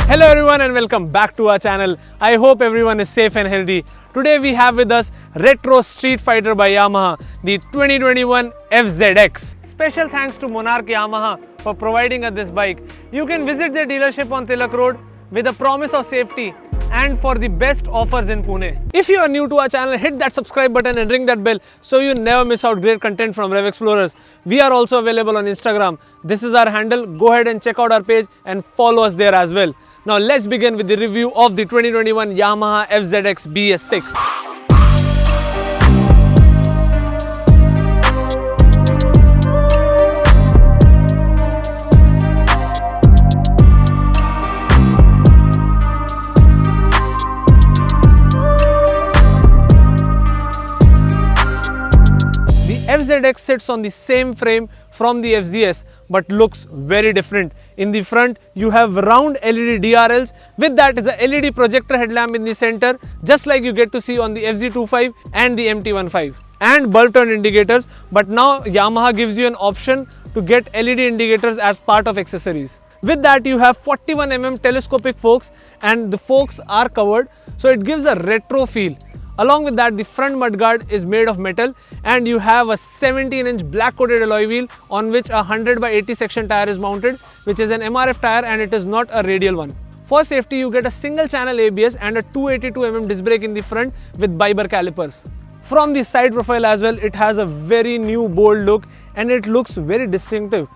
Hello everyone and welcome back to our channel. I hope everyone is safe and healthy. Today we have with us Retro Street Fighter by Yamaha, the 2021 FZX. Special thanks to Monarch Yamaha for providing us this bike. You can visit their dealership on Tilak Road with a promise of safety and for the best offers in Pune. If you are new to our channel, hit that subscribe button and ring that bell so you never miss out great content from Rev Explorers. We are also available on Instagram. This is our handle. Go ahead and check out our page and follow us there as well. Now let's begin with the review of the 2021 Yamaha FZX BS6. The FZX sits on the same frame from the FZS but looks very different. In the front, you have round LED DRLs. With that is a LED projector headlamp in the center, just like you get to see on the FZ25 and the MT15, and bulb turn indicators. But now Yamaha gives you an option to get LED indicators as part of accessories. With that, you have 41 mm telescopic forks, and the forks are covered, so it gives a retro feel. Along with that, the front mudguard is made of metal, and you have a 17-inch black coated alloy wheel on which a 100/80 section tire is mounted, which is an MRF tire and it is not a radial one. For safety, you get a single channel ABS and a 282 mm disc brake in the front with Biber calipers. From the side profile as well, it has a very new bold look and it looks very distinctive.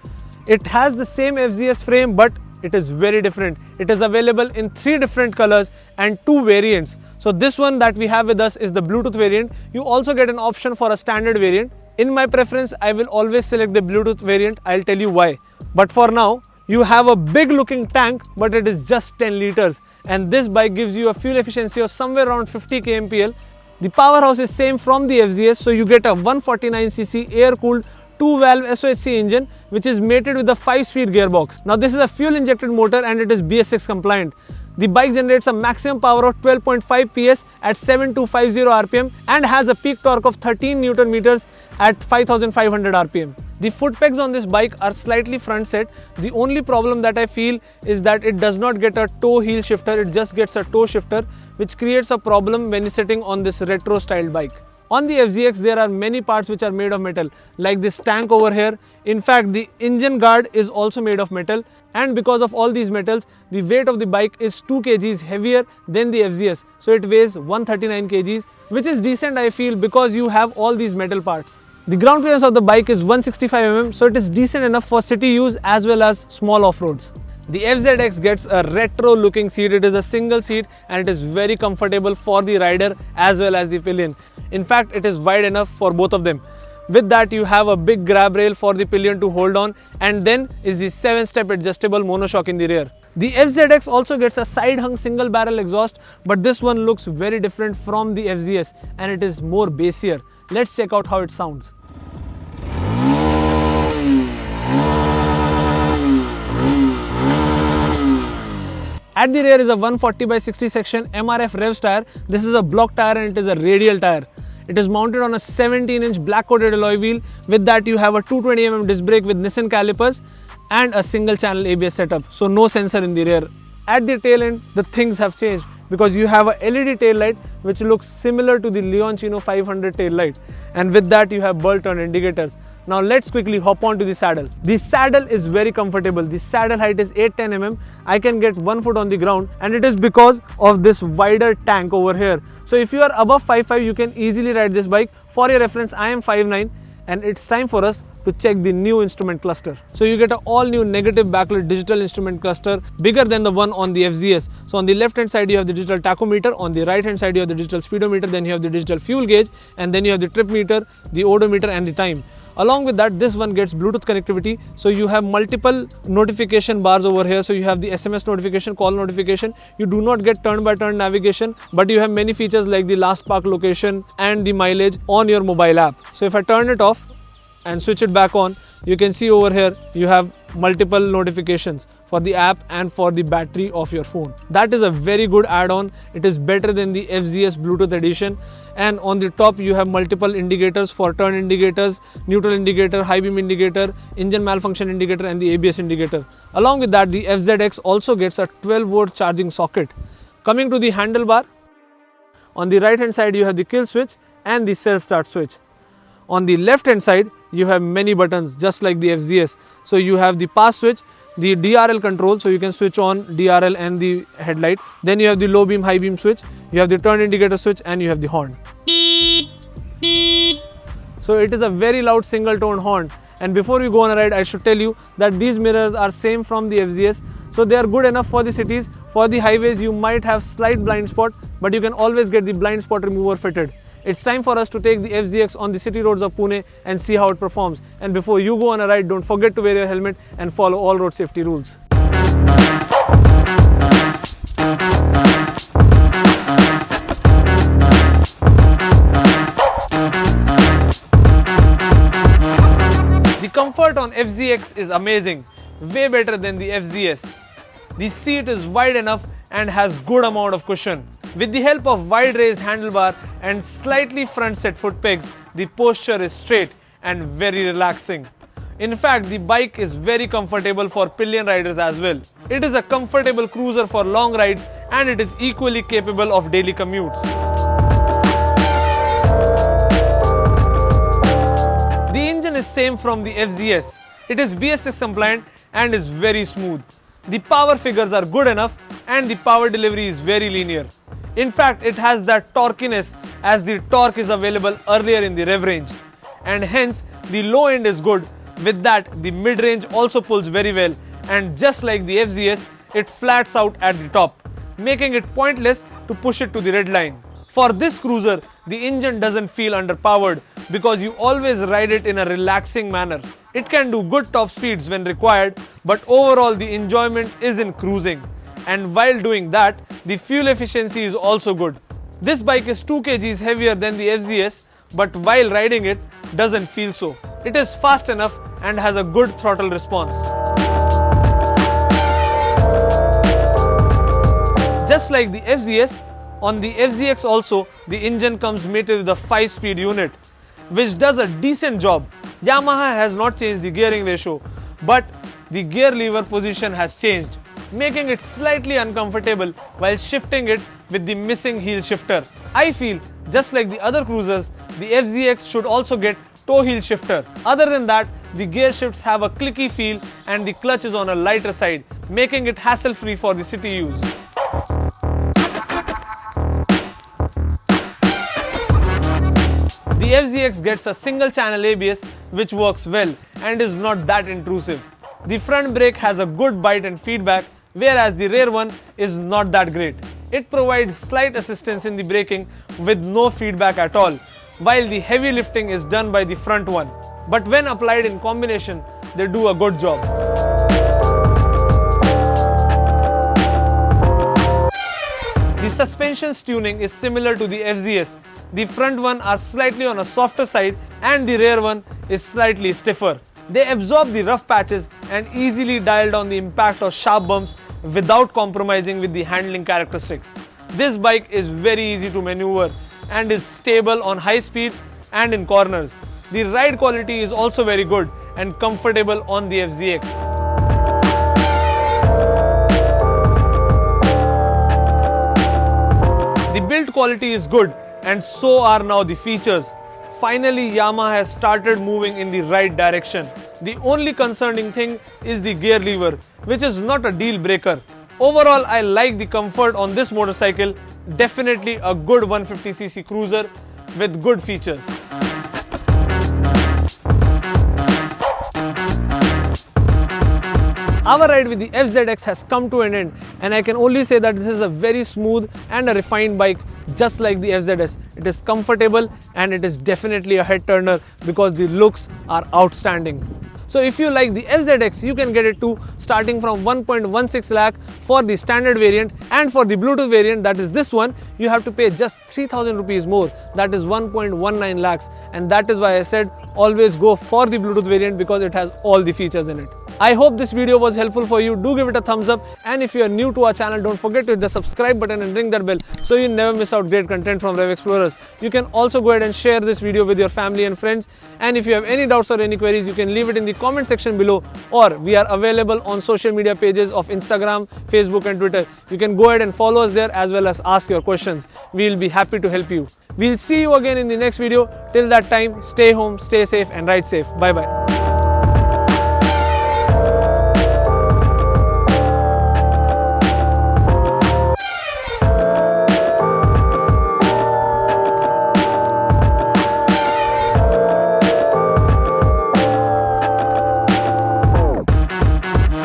It has the same FZS frame, but it is very different. It is available in 3 different colors and 2 variants. So this one that we have with us is the Bluetooth variant. You also get an option for a standard variant. In my preference, I will always select the Bluetooth variant. I'll tell you why. But for now, you have a big looking tank, but it is just 10 liters. And this bike gives you a fuel efficiency of somewhere around 50 kmpl. The powerhouse is same from the FZS, so you get a 149cc air-cooled 2-valve SOHC engine, which is mated with a 5-speed gearbox. Now this is a fuel-injected motor and it is BS6 compliant. The bike generates a maximum power of 12.5 PS at 7250 RPM and has a peak torque of 13 Newton meters at 5500 RPM. The foot pegs on this bike are slightly front set. The only problem that I feel is that it does not get a toe heel shifter, it just gets a toe shifter, which creates a problem when you're sitting on this retro styled bike. On the FZX, there are many parts which are made of metal, like this tank over here. In fact, the engine guard is also made of metal, and because of all these metals, the weight of the bike is 2 kgs heavier than the FZS. So it weighs 139 kgs, which is decent I feel because you have all these metal parts. The ground clearance of the bike is 165 mm, so it is decent enough for city use as well as small off-roads. The FZX gets a retro looking seat. It is a single seat and it is very comfortable for the rider as well as the pillion. In fact, it is wide enough for both of them. With that, you have a big grab rail for the pillion to hold on, and then is the 7-step adjustable monoshock in the rear. The FZX also gets a side hung single barrel exhaust, but this one looks very different from the FZS and it is more bassier. Let's check out how it sounds. At the rear is a 140/60 section MRF Revs tire. This is a block tire and it is a radial tire. It is mounted on a 17-inch black coated alloy wheel. With that, you have a 220 mm disc brake with Nissan calipers and a single channel ABS setup, so no sensor in the rear. At the tail end, the things have changed because you have a LED tail light which looks similar to the Leoncino 500 tail light, and with that you have bulb turn indicators. Now let's quickly hop on to the saddle. The saddle is very comfortable. The saddle height is 810 mm. I can get 1 foot on the ground, and it is because of this wider tank over here. So if you are above 5'5", you can easily ride this bike. For your reference, I am 5'9", and it's time for us to check the new instrument cluster. So you get an all new negative backlit digital instrument cluster, bigger than the one on the FZS. So on the left hand side you have the digital tachometer, on the right hand side you have the digital speedometer, then you have the digital fuel gauge, and then you have the trip meter, the odometer and the time. Along with that, this one gets Bluetooth connectivity, so you have multiple notification bars over here. So you have the SMS notification, call notification. You do not get turn by turn navigation, but you have many features like the last park location and the mileage on your mobile app. So if I turn it off and switch it back on, you can see over here you have multiple notifications. for the app and for the battery of your phone. That is a very good add-on. It is better than the FZS Bluetooth edition. And on the top you have multiple indicators for turn indicators, neutral indicator, high beam indicator, engine malfunction indicator and the ABS indicator. Along with that, the FZX also gets a 12-volt charging socket. Coming to the handlebar, on the right hand side you have the kill switch and the self start switch. On the left hand side you have many buttons just like the FZS. So you have the pass switch, the DRL control, so you can switch on DRL and the headlight. Then you have the low beam, high beam switch, you have the turn indicator switch and you have the horn. So it is a very loud single tone horn. And before we go on a ride, I should tell you that these mirrors are same from the FZS. So they are good enough for the cities. For the highways you might have slight blind spot, but you can always get the blind spot remover fitted. It's time for us to take the FZX on the city roads of Pune and see how it performs. And before you go on a ride, don't forget to wear your helmet and follow all road safety rules. The comfort on FZX is amazing, way better than the FZS. The seat is wide enough and has good amount of cushion. With the help of wide raised handlebar and slightly front set foot pegs, the posture is straight and very relaxing. In fact, the bike is very comfortable for pillion riders as well. It is a comfortable cruiser for long rides and it is equally capable of daily commutes. The engine is same from the FZS. It is BS6 compliant and is very smooth. The power figures are good enough and the power delivery is very linear. In fact, it has that torquiness as the torque is available earlier in the rev range. And hence, the low end is good. With that, the mid range also pulls very well. And just like the FZS, it flats out at the top, making it pointless to push it to the red line. For this cruiser, the engine doesn't feel underpowered because you always ride it in a relaxing manner. It can do good top speeds when required, but overall the enjoyment is in cruising. And while doing that, the fuel efficiency is also good. This bike is 2 kgs heavier than the FZS, but while riding it, doesn't feel so. It is fast enough and has a good throttle response. Just like the FZS, on the FZX also, the engine comes mated with a 5-speed unit, which does a decent job. Yamaha has not changed the gearing ratio, but the gear lever position has changed, making it slightly uncomfortable while shifting it with the missing heel shifter. I feel, just like the other cruisers, the FZX should also get toe heel shifter. Other than that, the gear shifts have a clicky feel and the clutch is on a lighter side, making it hassle-free for the city use. The FZX gets a single channel ABS which works well and is not that intrusive. The front brake has a good bite and feedback, whereas the rear one is not that great. It provides slight assistance in the braking with no feedback at all, while the heavy lifting is done by the front one. But when applied in combination, they do a good job. The suspension's tuning is similar to the FZS. The front one are slightly on a softer side and the rear one is slightly stiffer. They absorb the rough patches and easily dial down the impact of sharp bumps without compromising with the handling characteristics. This bike is very easy to maneuver and is stable on high speeds and in corners. The ride quality is also very good and comfortable on the FZX. The build quality is good and so are now the features. Finally, Yamaha has started moving in the right direction. The only concerning thing is the gear lever, which is not a deal breaker. Overall, I like the comfort on this motorcycle. Definitely a good 150cc cruiser with good features. Our ride with the FZX has come to an end and I can only say that this is a very smooth and a refined bike just like the FZS. It is comfortable and it is definitely a head turner because the looks are outstanding. So if you like the FZX, you can get it too, starting from 1.16 lakh for the standard variant, and for the Bluetooth variant, that is this one, you have to pay just 3,000 rupees more, that is 1.19 lakhs, and that is why I said always go for the Bluetooth variant because it has all the features in it. I hope this video was helpful for you. Do give it a thumbs up, and if you are new to our channel, don't forget to hit the subscribe button and ring that bell so you never miss out great content from Rev Explorers. You can also go ahead and share this video with your family and friends, and if you have any doubts or any queries, you can leave it in the comment section below, or we are available on social media pages of Instagram, Facebook and Twitter. You can go ahead and follow us there as well as ask your questions. We will be happy to help you. We'll see you again in the next video. Till that time, stay home, stay safe and ride safe. Bye bye.